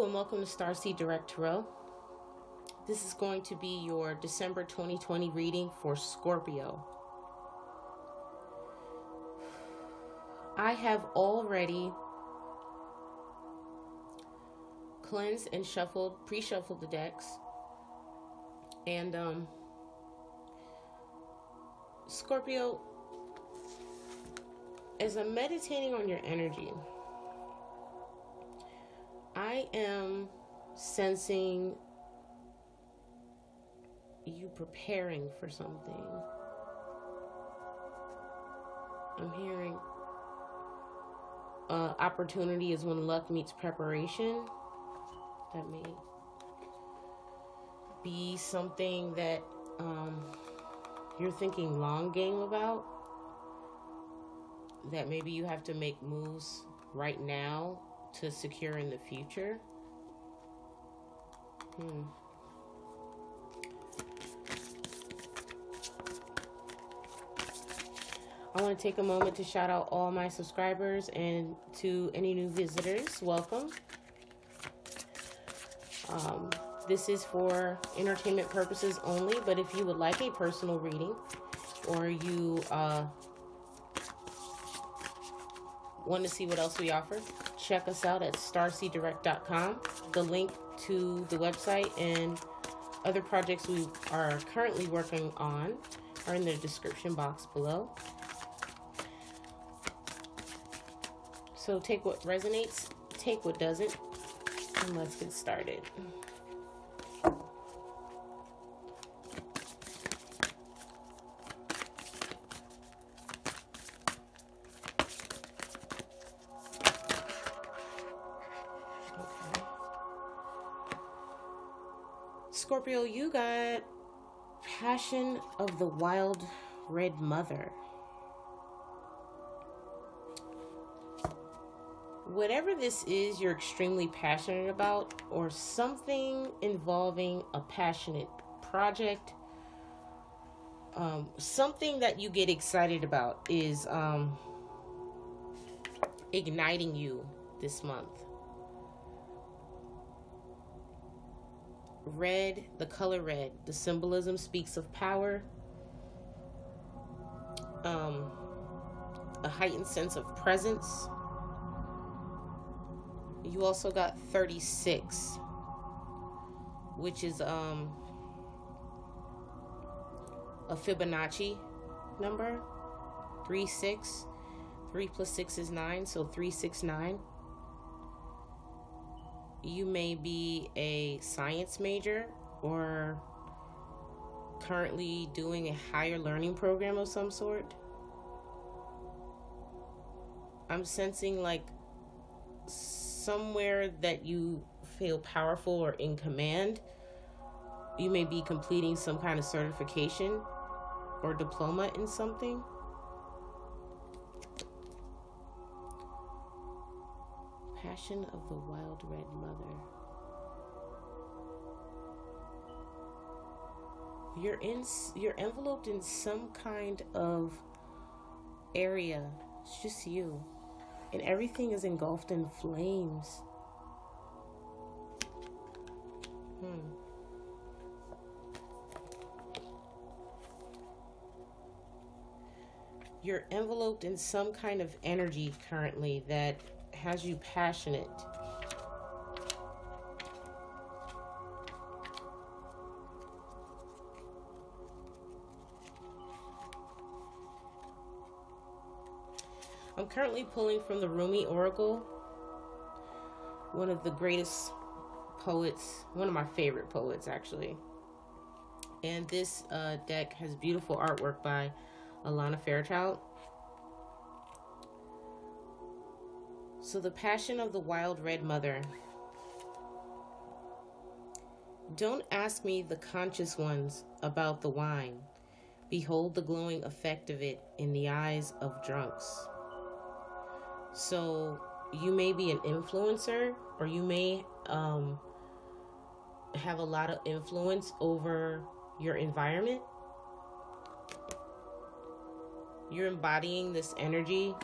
Hello and welcome to Starseed Direct Tarot. This is going to be your December 2020 reading for Scorpio. I have already cleansed and pre-shuffled the decks. And Scorpio, as I'm meditating on your energy, I am sensing you preparing for something. I'm hearing opportunity is when luck meets preparation. That may be something that you're thinking long game about. That maybe you have to make moves right now to secure in the future. I want to take a moment to shout out all my subscribers, and to any new visitors, welcome. This is for entertainment purposes only, but if you would like a personal reading, or you want to see what else we offer, check us out at starseeddirect.com. The link to the website and other projects we are currently working on are in the description box below. So take what resonates, take what doesn't, and let's get started. Scorpio, you got Passion of the Wild Red Mother. Whatever this is you're extremely passionate about, or something involving a passionate project, something that you get excited about is igniting you this month. Red, the color red, the symbolism speaks of power, a heightened sense of presence. You also got 36, which is a Fibonacci number. 3-6. 3 plus 6 is 9, so 369. You may be a science major or currently doing a higher learning program of some sort. I'm sensing like somewhere that you feel powerful or in command. You may be completing some kind of certification or diploma in something. Passion of the Wild Red Mother. You're enveloped in some kind of area. It's just you. And everything is engulfed in flames. You're enveloped in some kind of energy currently that has you passionate. I'm currently pulling from the Rumi Oracle, one of the greatest poets, one of my favorite poets actually. And this deck has beautiful artwork by Alana Fairchild. So the Passion of the Wild Red Mother. Don't ask me, the conscious ones, about the wine. Behold the glowing effect of it in the eyes of drunks. So you may be an influencer, or you may have a lot of influence over your environment. You're embodying this energy.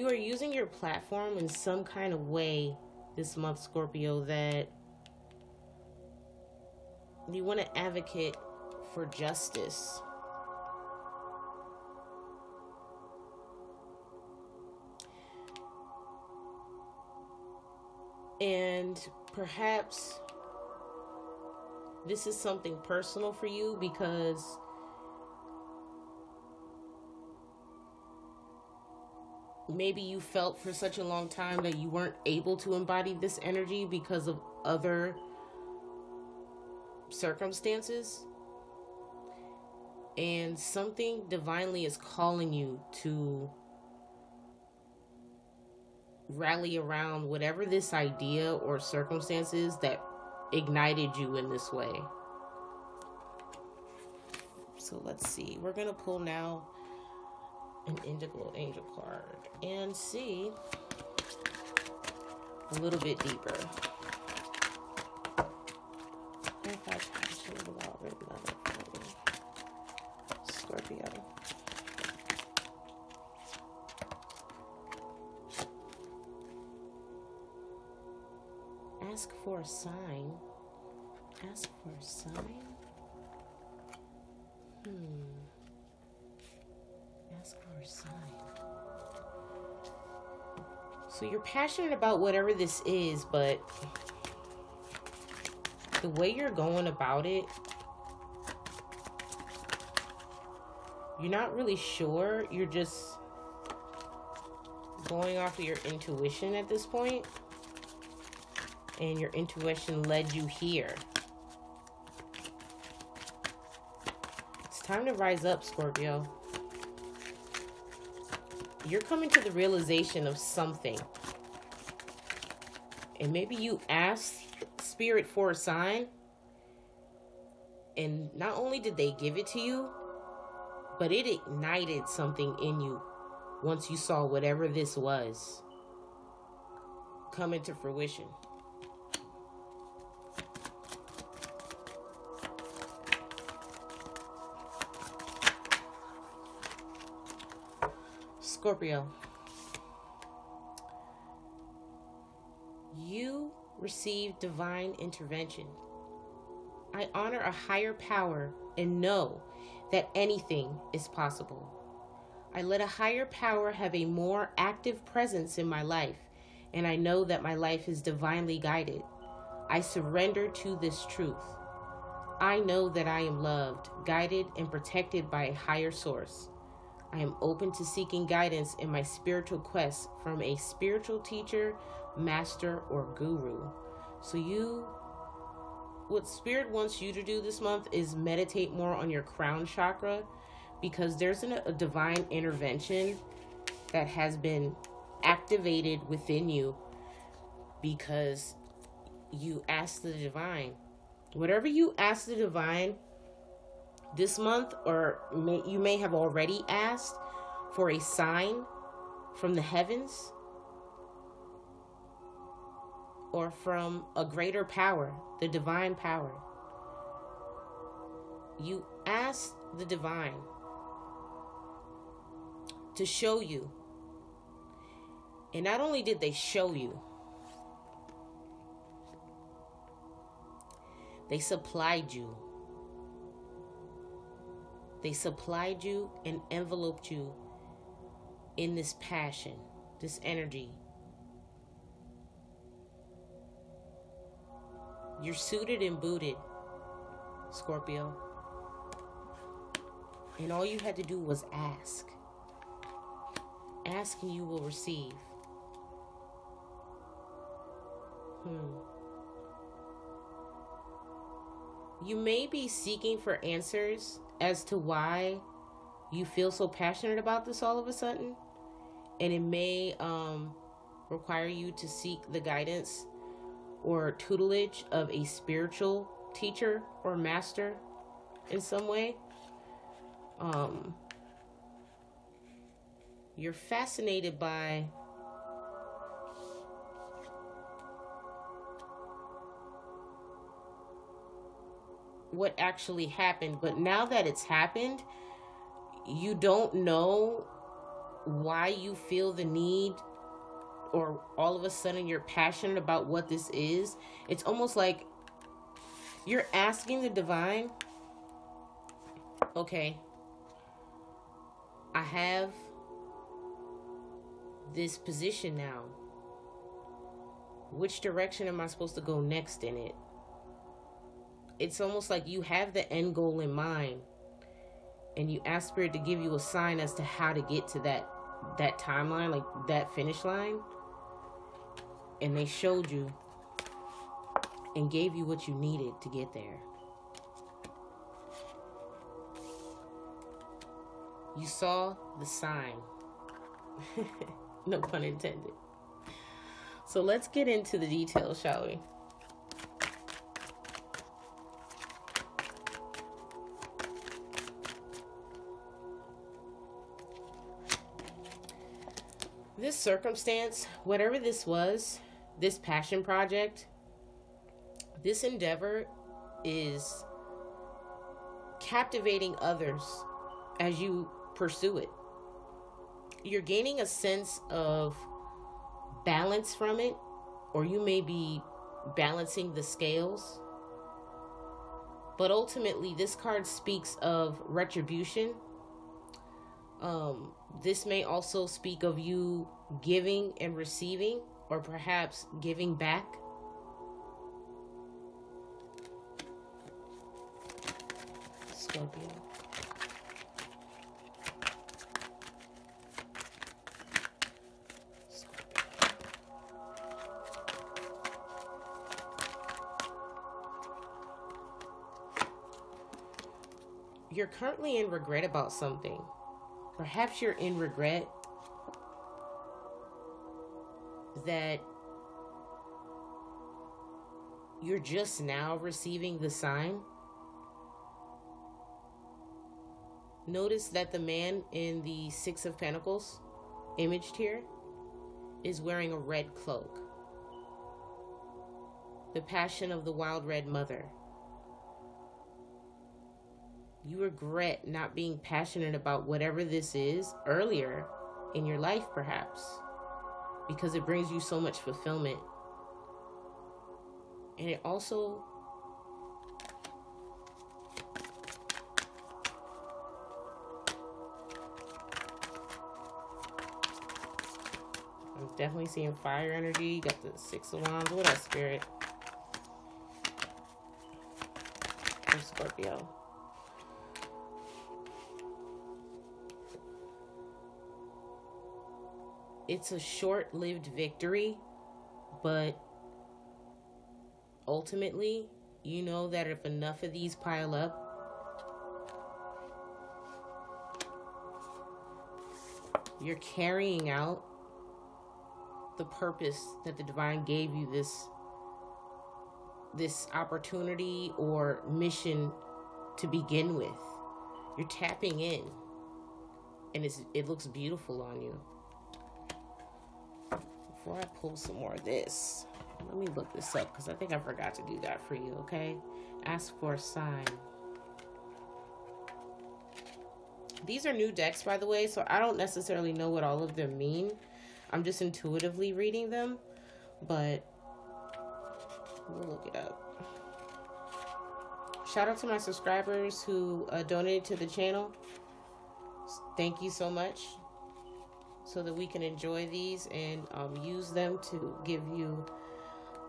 you are using your platform in some kind of way this month, Scorpio, that you want to advocate for justice. And perhaps this is something personal for you because maybe you felt for such a long time that you weren't able to embody this energy because of other circumstances. And something divinely is calling you to rally around whatever this idea or circumstances that ignited you in this way. So let's see. We're going to pull now an indigo angel card and see a little bit deeper. Scorpio. Ask for a sign. Ask for a sign? Ask for a sign. So you're passionate about whatever this is, but the way you're going about it, you're not really sure. You're just going off of your intuition at this point. And your intuition led you here. It's time to rise up, Scorpio. You're coming to the realization of something. And maybe you asked Spirit for a sign. And not only did they give it to you, but it ignited something in you once you saw whatever this was come into fruition. Scorpio, you receive divine intervention. I honor a higher power and know that anything is possible. I let a higher power have a more active presence in my life, and I know that my life is divinely guided. I surrender to this truth. I know that I am loved, guided, and protected by a higher source. I am open to seeking guidance in my spiritual quest from a spiritual teacher, master, or guru. So what Spirit wants you to do this month is meditate more on your crown chakra, because there's a divine intervention that has been activated within you because you asked the divine. Whatever you ask the divine this month, or you may have already asked for a sign from the heavens or from a greater power, the divine power. You asked the divine to show you. And not only did they show you, they supplied you. They supplied you and enveloped you in this passion, this energy. You're suited and booted, Scorpio. And all you had to do was ask. Ask and you will receive. You may be seeking for answers as to why you feel so passionate about this all of a sudden. And it may require you to seek the guidance or tutelage of a spiritual teacher or master in some way. You're fascinated by what actually happened, but now that it's happened, you don't know why you feel the need, or all of a sudden you're passionate about what this is. It's almost like you're asking the divine, okay, I have this position now. Which direction am I supposed to go next in it? It's almost like you have the end goal in mind, and you ask Spirit to give you a sign as to how to get to that timeline, like that finish line. And they showed you and gave you what you needed to get there. You saw the sign. No pun intended. So let's get into the details, shall we? This circumstance, whatever this was, this passion project, this endeavor is captivating others as you pursue it. You're gaining a sense of balance from it, or you may be balancing the scales. But ultimately, this card speaks of retribution. This may also speak of you giving and receiving, or perhaps giving back. Scorpio. You're currently in regret about something. Perhaps you're in regret that you're just now receiving the sign. Notice that the man in the Six of Pentacles, imaged here, is wearing a red cloak. The passion of the wild red mother. You regret not being passionate about whatever this is earlier in your life, perhaps, because it brings you so much fulfillment. And it also I'm definitely seeing fire energy. You got the Six of Wands. What else, Spirit? For Scorpio. It's a short-lived victory, but ultimately, you know that if enough of these pile up, you're carrying out the purpose that the divine gave you, this opportunity or mission to begin with. You're tapping in, and it looks beautiful on you. Before I pull some more of this, let me look this up, because I think I forgot to do that for you, okay? Ask for a sign. These are new decks, by the way, so I don't necessarily know what all of them mean. I'm just intuitively reading them, but we'll look it up. Shout out to my subscribers who donated to the channel. Thank you so much. So that we can enjoy these and use them to give you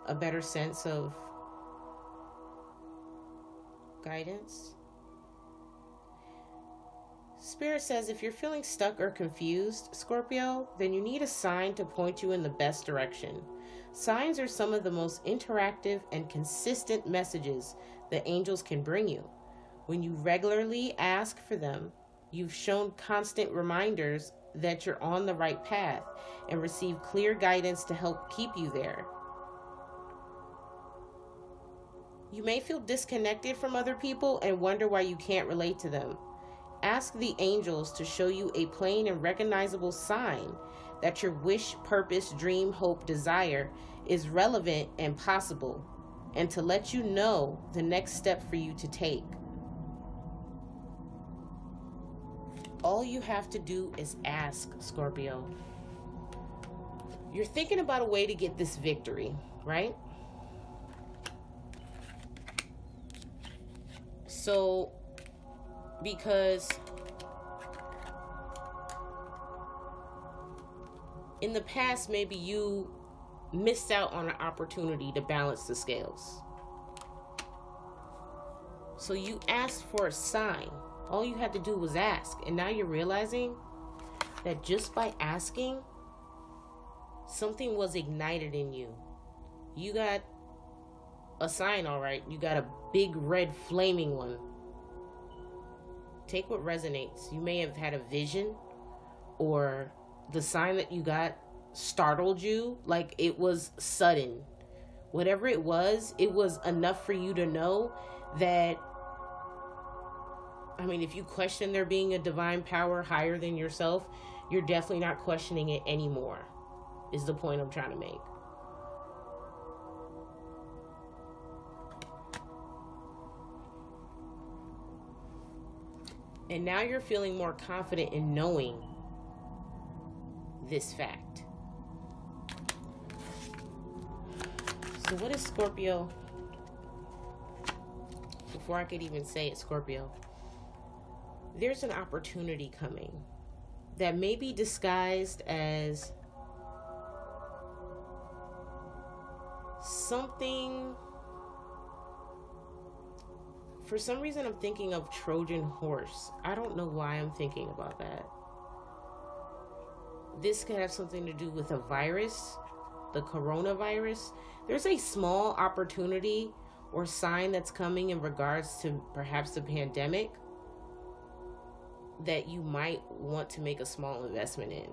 a better sense of guidance. Spirit says if you're feeling stuck or confused, Scorpio, then you need a sign to point you in the best direction. Signs are some of the most interactive and consistent messages that angels can bring you. When you regularly ask for them, you've shown constant reminders that you're on the right path and receive clear guidance to help keep you there. You may feel disconnected from other people and wonder why you can't relate to them. Ask the angels to show you a plain and recognizable sign that your wish, purpose, dream, hope, desire is relevant and possible, and to let you know the next step for you to take. All all you have to do is ask, Scorpio. You're thinking about a way to get this victory, right? So, because in the past, maybe you missed out on an opportunity to balance the scales. So you asked for a sign. All you had to do was ask. And now you're realizing that just by asking, something was ignited in you. You got a sign, all right. You got a big red flaming one. Take what resonates. You may have had a vision, or the sign that you got startled you, like it was sudden. Whatever it was enough for you to know that, I mean, if you question there being a divine power higher than yourself, you're definitely not questioning it anymore, is the point I'm trying to make. And now you're feeling more confident in knowing this fact. So what is Scorpio? Before I could even say it, Scorpio, there's an opportunity coming that may be disguised as something. For some reason, I'm thinking of Trojan horse. I don't know why I'm thinking about that. This could have something to do with a virus, the coronavirus. There's a small opportunity or sign that's coming in regards to perhaps the pandemic that you might want to make a small investment in.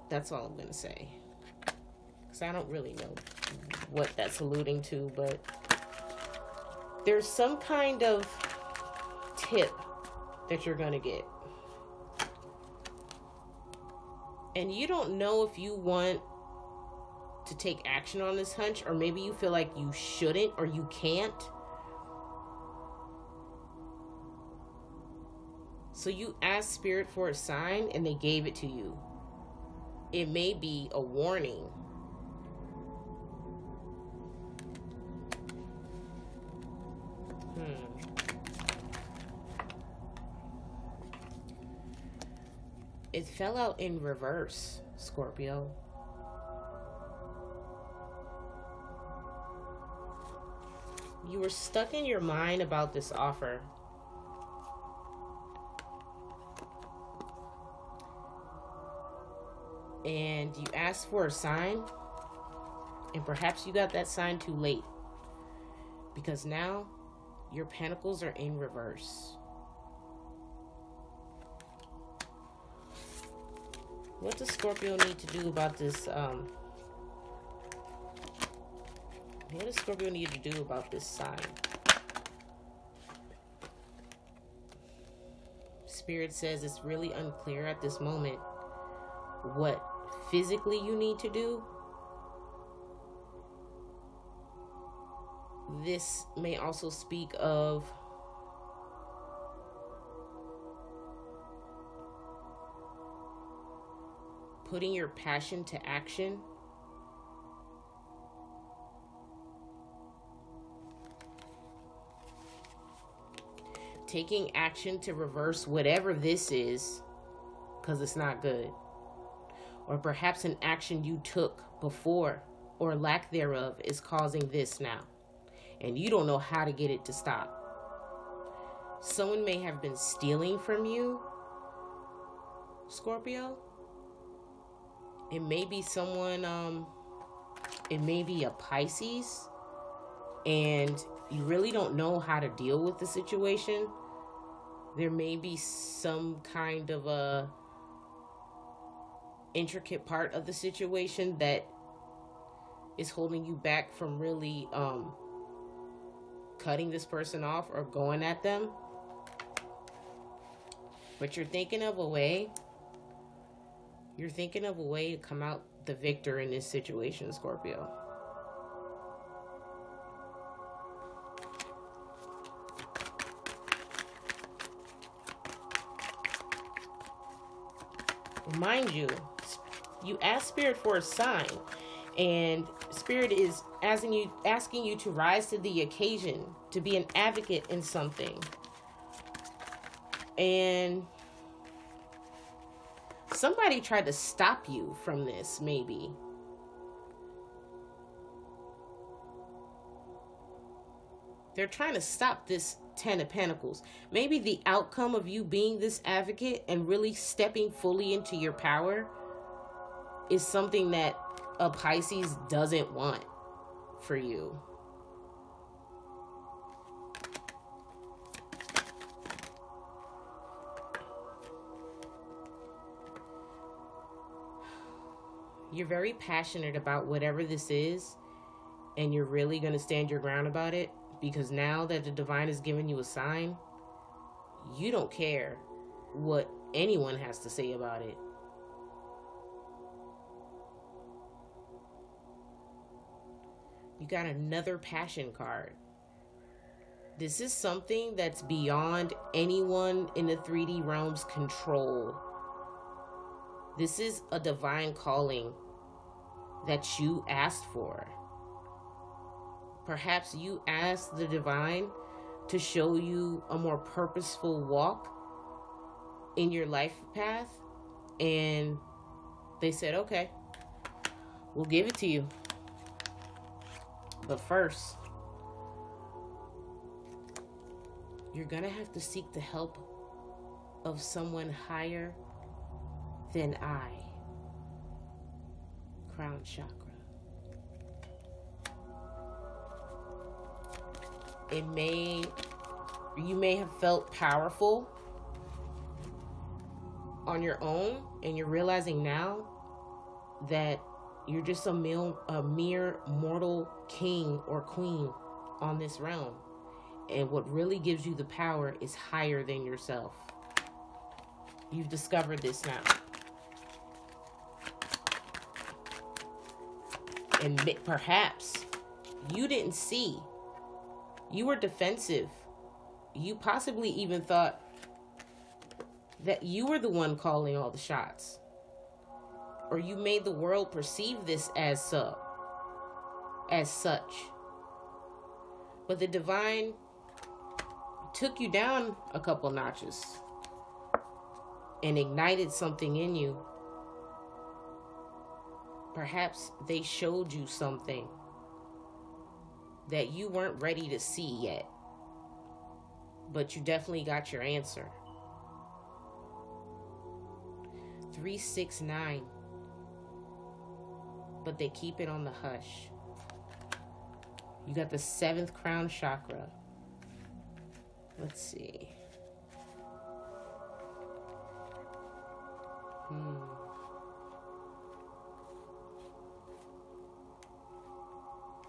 That's all I'm going to say. Because I don't really know what that's alluding to, but there's some kind of tip that you're going to get. And you don't know if you want to take action on this hunch, or maybe you feel like you shouldn't or you can't. So you asked Spirit for a sign and they gave it to you. It may be a warning. It fell out in reverse, Scorpio. You were stuck in your mind about this offer. And you asked for a sign, and perhaps you got that sign too late, because now your pentacles are in reverse. What does Scorpio need to do about this? What does Scorpio need to do about this sign? Spirit says it's really unclear at this moment what physically you need to do. This may also speak of putting your passion to action. Taking action to reverse whatever this is, because it's not good. Or perhaps an action you took before, or lack thereof, is causing this now. And you don't know how to get it to stop. Someone may have been stealing from you, Scorpio. It may be someone, it may be a Pisces, and you really don't know how to deal with the situation. There may be some kind of a intricate part of the situation that is holding you back from really cutting this person off or going at them. But you're thinking of a way. You're thinking of a way to come out the victor in this situation, Scorpio. mind you, you ask Spirit for a sign, and Spirit is asking you to rise to the occasion, to be an advocate in something. And somebody tried to stop you from this, maybe. They're trying to stop this 10 of Pentacles. Maybe the outcome of you being this advocate and really stepping fully into your power is something that a Pisces doesn't want for you. You're very passionate about whatever this is, and you're really going to stand your ground about it, because now that the divine has given you a sign, you don't care what anyone has to say about it. You got another passion card. This is something that's beyond anyone in the 3D realm's control. This is a divine calling that you asked for. Perhaps you asked the divine to show you a more purposeful walk in your life path, and they said, okay, we'll give it to you. But first, you're gonna have to seek the help of someone higher than I. Crown chakra. You may have felt powerful on your own, and you're realizing now that you're just a mere mortal king or queen on this realm. And what really gives you the power is higher than yourself. You've discovered this now. And perhaps you didn't see. You were defensive. You possibly even thought that you were the one calling all the shots. Or you made the world perceive this as such. But the divine took you down a couple notches and ignited something in you. Perhaps they showed you something that you weren't ready to see yet, but you definitely got your answer. 369, but they keep it on the hush. You got the 7th crown chakra. Let's see.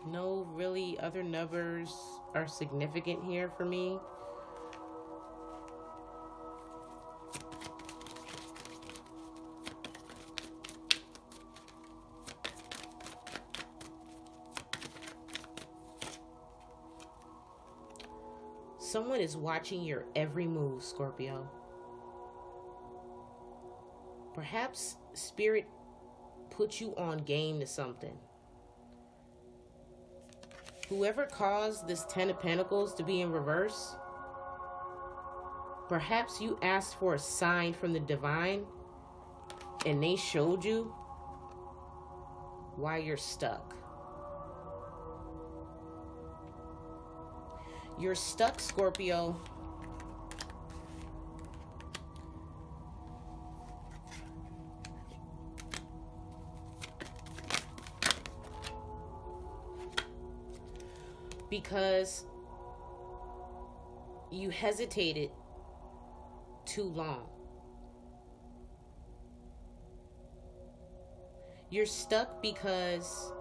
No really other numbers are significant here for me. Someone is watching your every move, Scorpio. Perhaps Spirit put you on game to something. Whoever caused this 10 of Pentacles to be in reverse, perhaps you asked for a sign from the divine and they showed you why you're stuck. You're stuck, Scorpio, because you hesitated too long. You're stuck because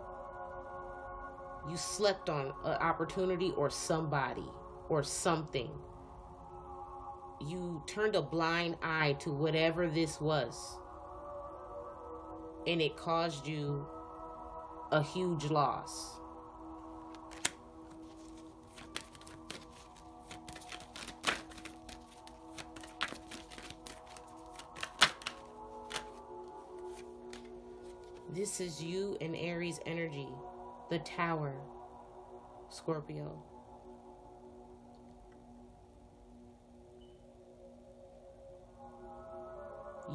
you slept on an opportunity or somebody or something. You turned a blind eye to whatever this was, and it caused you a huge loss. This is you and Aries energy. The Tower, Scorpio.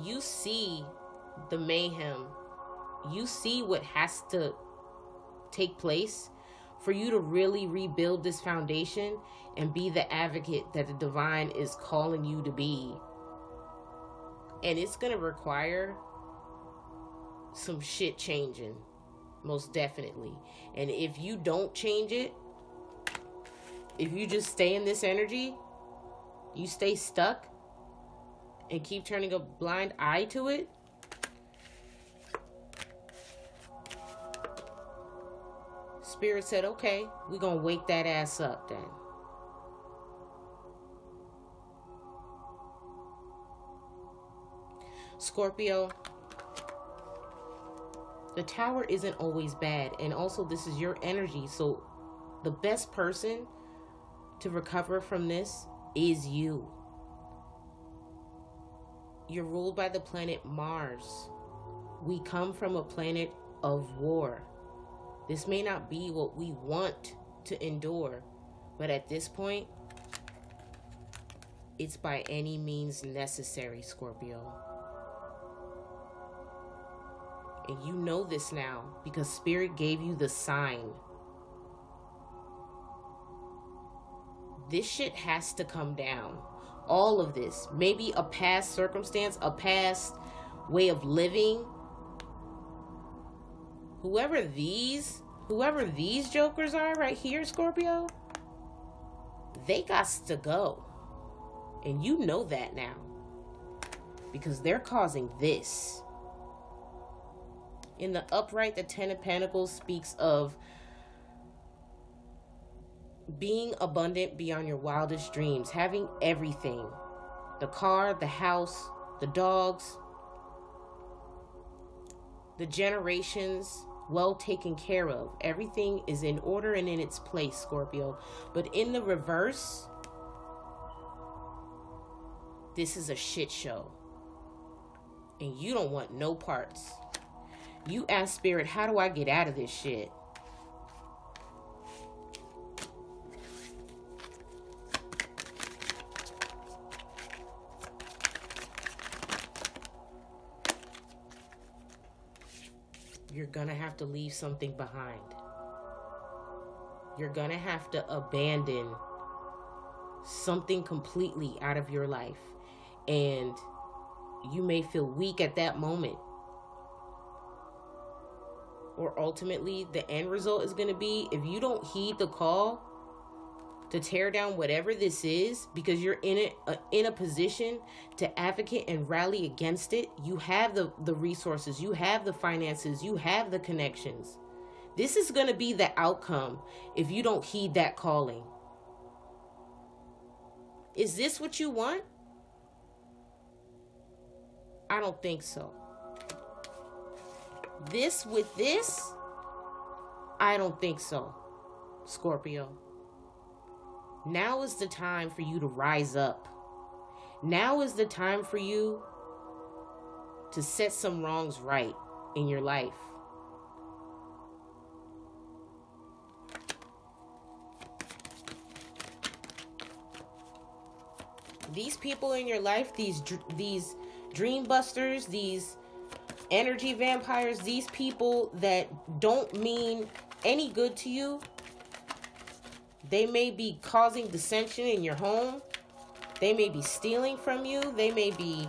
You see the mayhem. You see what has to take place for you to really rebuild this foundation and be the advocate that the divine is calling you to be. And it's going to require some shit changing, most definitely. And if you don't change it, if you just stay in this energy, you stay stuck and keep turning a blind eye to it, Spirit said, okay, we're going to wake that ass up then. Scorpio, the Tower isn't always bad. And also, this is your energy. So the best person to recover from this is you. You're ruled by the planet Mars. We come from a planet of war. This may not be what we want to endure, but at this point, it's by any means necessary, Scorpio. And you know this now because Spirit gave you the sign. This shit has to come down. All of this. Maybe a past circumstance, a past way of living. Whoever these jokers are right here, Scorpio, they got to go. And you know that now. Because they're causing this. In the upright, the Ten of Pentacles speaks of being abundant beyond your wildest dreams, having everything. The car, the house, the dogs, the generations well taken care of. Everything is in order and in its place, Scorpio. But in the reverse, this is a shit show. And you don't want no parts. You ask Spirit, how do I get out of this shit? You're gonna have to leave something behind. You're gonna have to abandon something completely out of your life. And you may feel weak at that moment. Or ultimately, the end result is going to be, if you don't heed the call to tear down whatever this is, because you're in a position to advocate and rally against it, you have the resources, you have the finances, you have the connections. This is going to be the outcome if you don't heed that calling. Is this what you want? I don't think so. With this, I don't think so, Scorpio. Now is the time for you to rise up. Now is the time for you to set some wrongs right in your life. These people in your life, these dream busters, these energy vampires, these people that don't mean any good to you, they may be causing dissension in your home. They may be stealing from you. They may be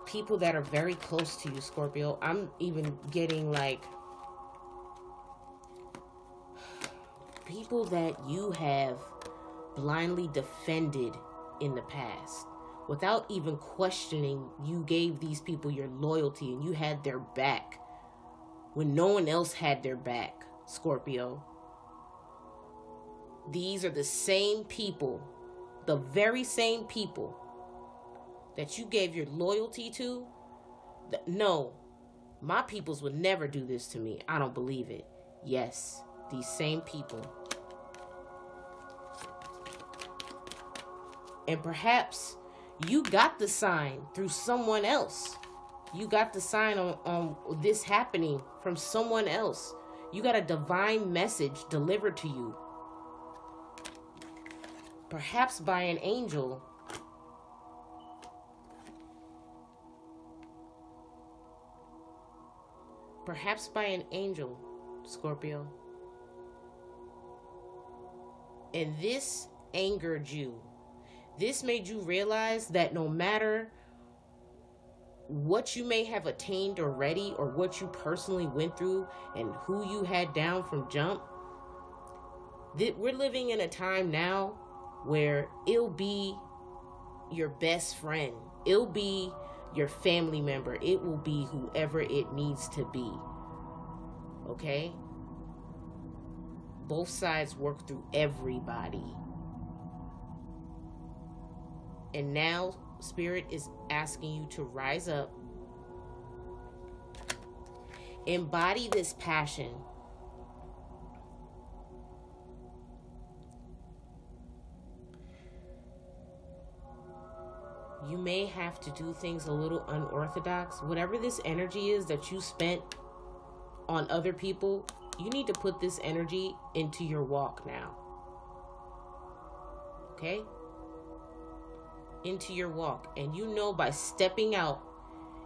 people that are very close to you, Scorpio. I'm even getting like people that you have blindly defended in the past. Without even questioning, you gave these people your loyalty and you had their back when no one else had their back, Scorpio. These are the same people, the very same people that you gave your loyalty to. No, my peoples would never do this to me. I don't believe it. Yes, these same people. And perhaps you got the sign through someone else. You got the sign on this happening from someone else. You got a divine message delivered to you. Perhaps by an angel. Perhaps by an angel, Scorpio. And this angered you. This made you realize that no matter what you may have attained already, or what you personally went through and who you had down from jump, that we're living in a time now where it'll be your best friend, it'll be your family member, it will be whoever it needs to be. Okay? Both sides work through everybody. And now Spirit is asking you to rise up, embody this passion. You may have to do things a little unorthodox. Whatever this energy is that you spent on other people, you need to put this energy into your walk now. Okay? Into your walk. And you know, by stepping out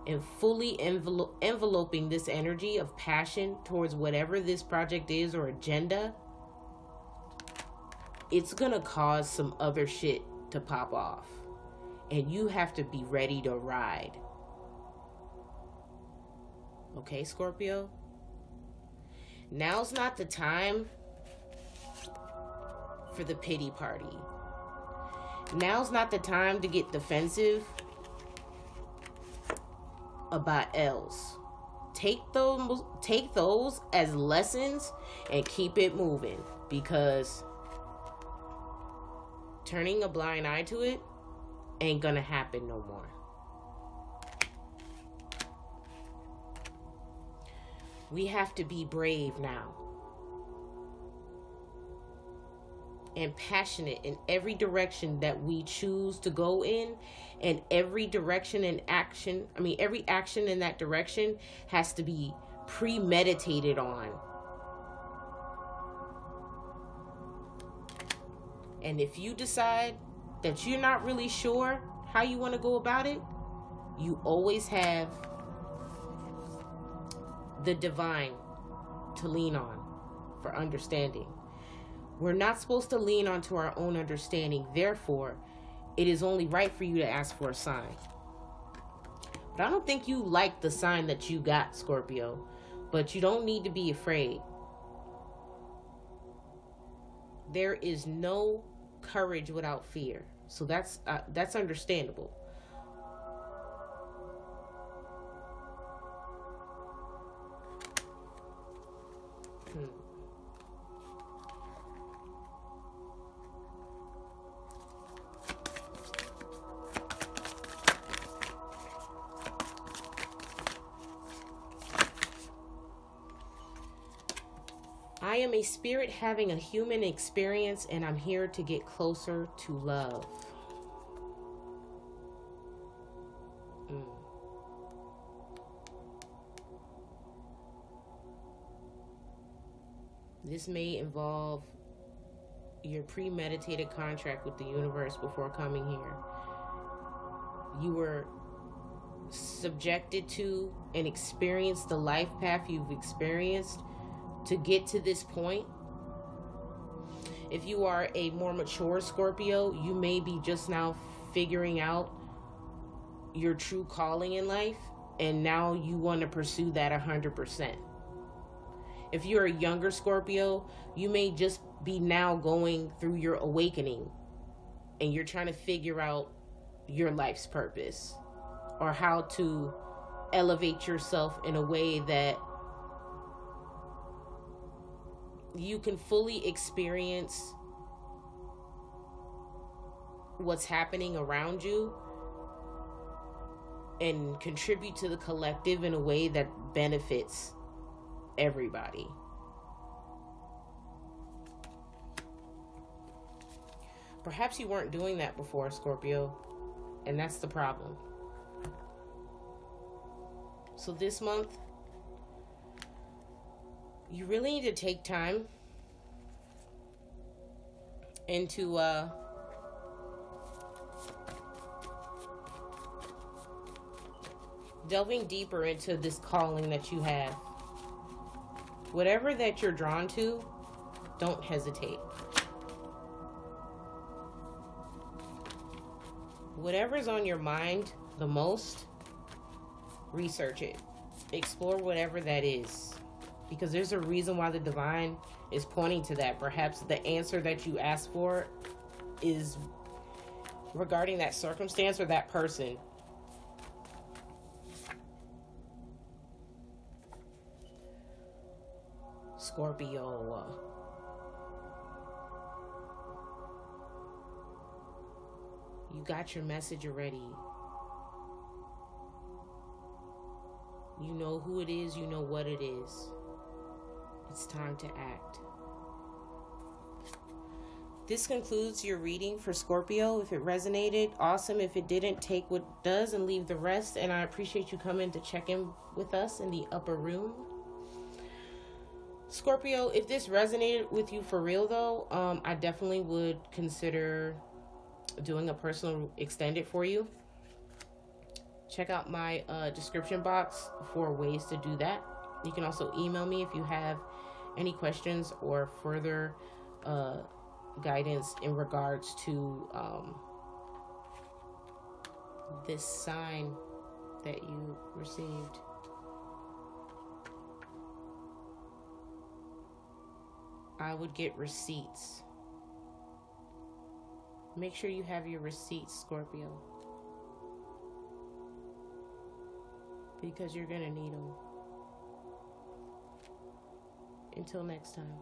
and fully enveloping this energy of passion towards whatever this project is or agenda, it's gonna cause some other shit to pop off. And you have to be ready to ride. Okay, Scorpio? Now's not the time for the pity party. Now's not the time to get defensive about L's. Take those as lessons and keep it moving, because turning a blind eye to it ain't gonna happen no more. We have to be brave now and passionate in every direction that we choose to go in, and every direction and action, every action in that direction has to be premeditated on. And if you decide that you're not really sure how you want to go about it, you always have the divine to lean on for understanding. We're not supposed to lean onto our own understanding. Therefore, it is only right for you to ask for a sign. But I don't think you like the sign that you got, Scorpio. But you don't need to be afraid. There is no courage without fear. So that's understandable. I am a spirit having a human experience, and I'm here to get closer to love. This may involve your premeditated contract with the universe before coming here. You were subjected to and experienced the life path you've experienced to get to this point. If you are a more mature Scorpio, you may be just now figuring out your true calling in life, and now you want to pursue that 100%. If you're a younger Scorpio, you may just be now going through your awakening, and you're trying to figure out your life's purpose, or how to elevate yourself in a way that you can fully experience what's happening around you and contribute to the collective in a way that benefits everybody. Perhaps you weren't doing that before, Scorpio, and that's the problem. So this month, you really need to take time into delving deeper into this calling that you have. Whatever that you're drawn to, don't hesitate. Whatever's on your mind the most, research it. Explore whatever that is. Because there's a reason why the divine is pointing to that. Perhaps the answer that you asked for is regarding that circumstance or that person. Scorpio. You got your message already. You know who it is. You know what it is. It's time to act. This concludes your reading for Scorpio. If it resonated, awesome. If it didn't, take what does and leave the rest. And I appreciate you coming to check in with us in the upper room. Scorpio, if this resonated with you for real though, I definitely would consider doing a personal extended for you. Check out my description box for ways to do that. You can also email me if you have any questions or further guidance in regards to this sign that you received. I would get receipts. Make sure you have your receipts, Scorpio, because you're gonna need them. Until next time,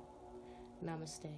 namaste.